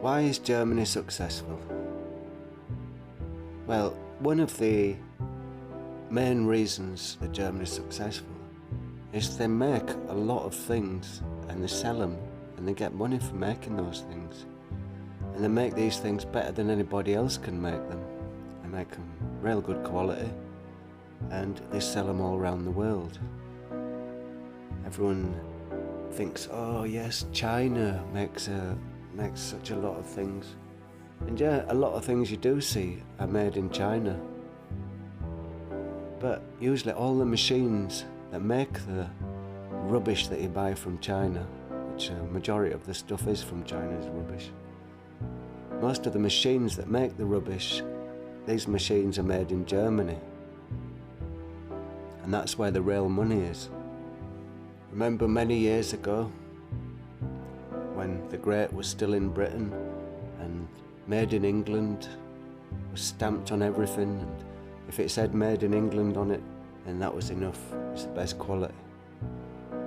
Why is Germany successful? Well, one of the main reasons that Germany is successful is they make a lot of things and they sell them and they get money for making those things. And they make these things better than anybody else can make them. They make them real good quality and they sell them all around the world. Everyone thinks, oh yes, China makes such a lot of things. And yeah, a lot of things you do see are made in China. But usually all the machines that make the rubbish that you buy from China, which a majority of the stuff is from China, is rubbish. Most of the machines that make the rubbish, these machines are made in Germany. And that's where the real money is. Remember many years ago, when the Great was still in Britain and Made in England was stamped on everything, and if it said Made in England on it, then that was enough. It's the best quality.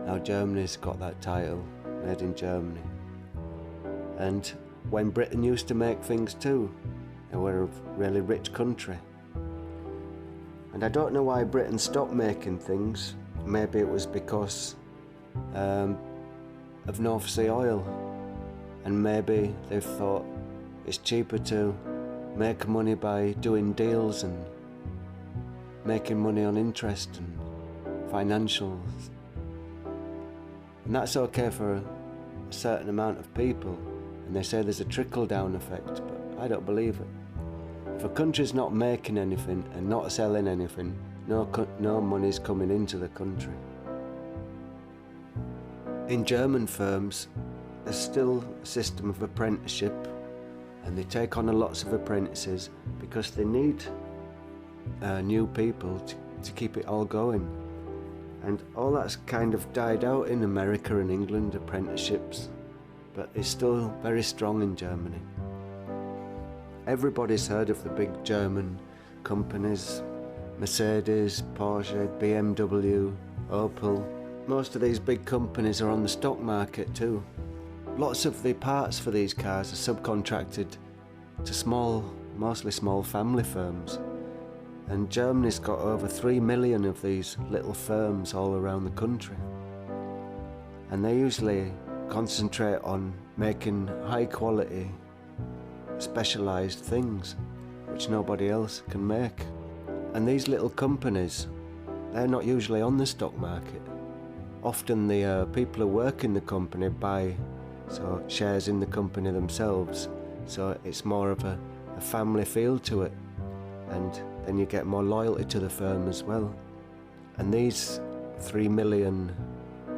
Now Germany's got that title, Made in Germany. And when Britain used to make things too, they were a really rich country. And I don't know why Britain stopped making things. Maybe it was because of North Sea oil, and maybe they thought it's cheaper to make money by doing deals and making money on interest and financials. And that's okay for a certain amount of people, and they say there's a trickle-down effect, but I don't believe it. If a country's not making anything and not selling anything, no money's coming into the country. In German firms, there's still a system of apprenticeship, and they take on lots of apprentices because they need new people to keep it all going. And all that's kind of died out in America and England, apprenticeships, but it's still very strong in Germany. Everybody's heard of the big German companies, Mercedes, Porsche, BMW, Opel. Most of these big companies are on the stock market too. Lots of the parts for these cars are subcontracted to mostly small family firms. And Germany's got over 3 million of these little firms all around the country. And they usually concentrate on making high quality, specialised things, which nobody else can make. And these little companies, they're not usually on the stock market. Often the people who work in the company buy shares in the company themselves, so it's more of a family feel to it, and then you get more loyalty to the firm as well. And these 3 million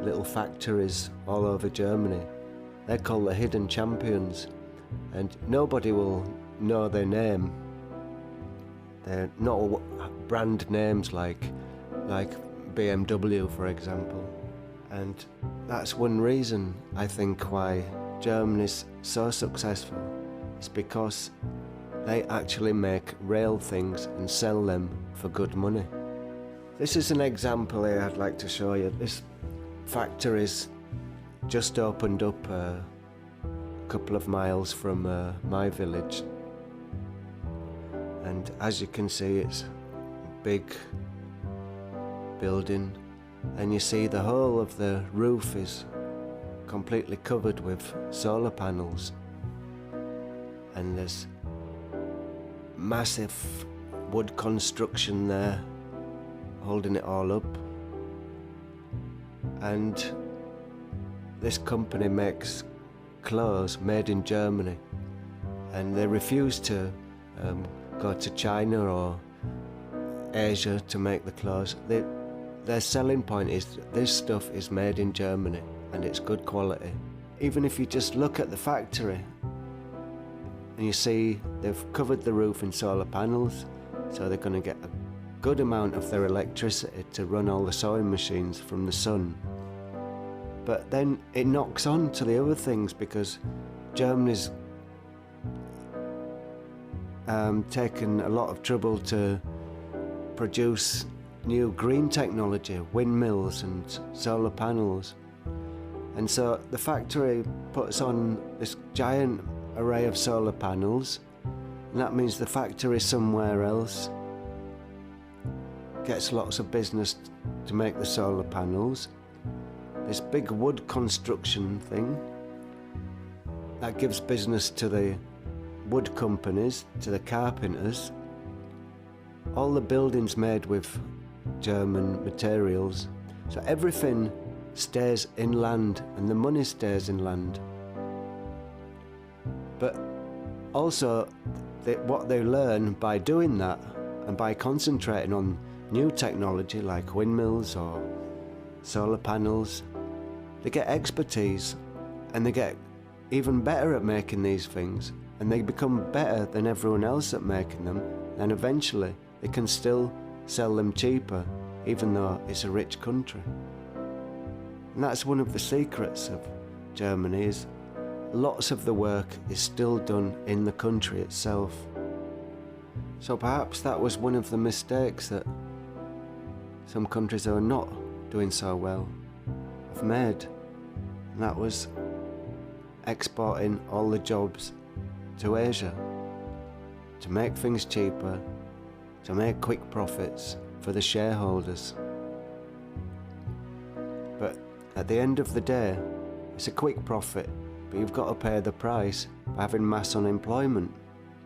little factories all over Germany, they're called the hidden champions, and nobody will know their name. They're not brand names like BMW, for example. And that's one reason I think why Germany's so successful. It's because they actually make real things and sell them for good money. This is an example here I'd like to show you. This factory's just opened up a couple of miles from my village. And as you can see, it's a big building, and you see the whole of the roof is completely covered with solar panels, and there's massive wood construction there holding it all up. And this company makes clothes made in Germany, and they refuse to go to China or Asia to make the clothes. Their selling point is that this stuff is made in Germany and it's good quality. Even if you just look at the factory and you see they've covered the roof in solar panels, so they're going to get a good amount of their electricity to run all the sewing machines from the sun. But then it knocks on to the other things, because Germany's taken a lot of trouble to produce new green technology, windmills and solar panels. And so the factory puts on this giant array of solar panels, and that means the factory somewhere else gets lots of business to make the solar panels. This big wood construction thing that gives business to the wood companies, to the carpenters. All the buildings made with German materials, so everything stays inland and the money stays inland. But also what they learn by doing that and by concentrating on new technology like windmills or solar panels, they get expertise and they get even better at making these things, and they become better than everyone else at making them, and eventually they can still sell them cheaper even though it's a rich country. And that's one of the secrets of Germany, is lots of the work is still done in the country itself. So perhaps that was one of the mistakes that some countries that are not doing so well have made, and that was exporting all the jobs to Asia to make things cheaper, to make quick profits for the shareholders. But at the end of the day, it's a quick profit, but you've got to pay the price by having mass unemployment.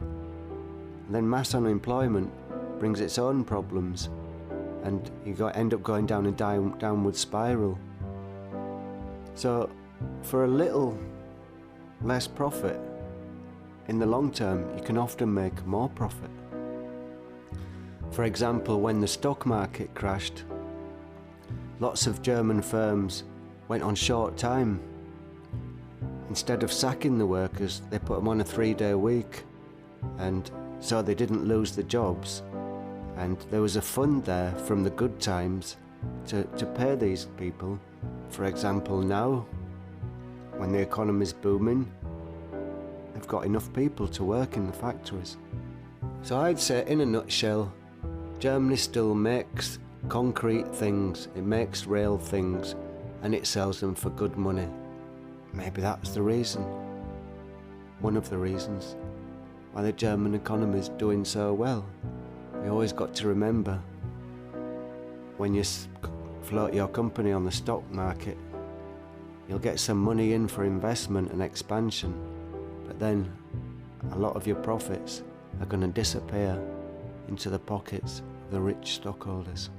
And then mass unemployment brings its own problems, and you end up going down a downward spiral. So for a little less profit, in the long term you can often make more profit. For example, when the stock market crashed, lots of German firms went on short time. Instead of sacking the workers, they put them on a 3-day week, and so they didn't lose the jobs. And there was a fund there from the good times to pay these people. For example, now, when the economy's booming, they've got enough people to work in the factories. So I'd say, in a nutshell, Germany still makes concrete things, it makes real things, and it sells them for good money. Maybe that's the reason, one of the reasons, why the German economy is doing so well. You always got to remember, when you float your company on the stock market, you'll get some money in for investment and expansion, but then a lot of your profits are going to disappear into the pockets of the rich stockholders.